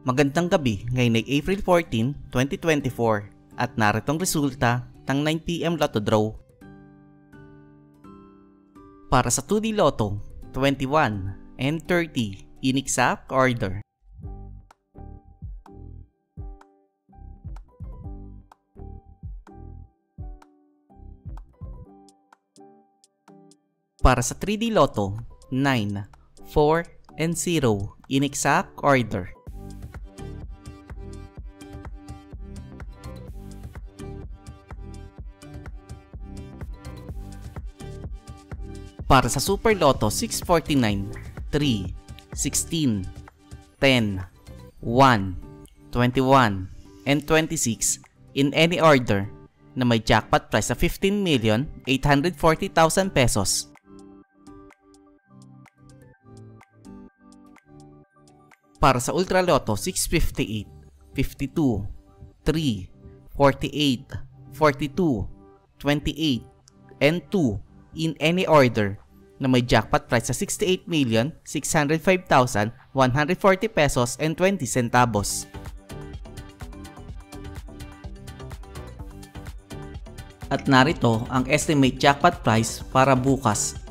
Magandang gabi ngayon ay April 14, 2024 at narito ang resulta ng 9 PM Lotto Draw. Para sa 2D Lotto, 21 and 30 in exact order. Para sa 3D Lotto, 9, 4, and 0 in exact order. Para sa Super Lotto 649, 3, 16, 10, 1, 21, and 26 in any order na may jackpot price sa 15,840,000 pesos. Para sa Ultra Lotto 658, 52, 3, 48, 42, 28, and 2 in any order na may jackpot price sa 68,605,140 pesos and 20 centavos. At narito ang estimate jackpot price para bukas,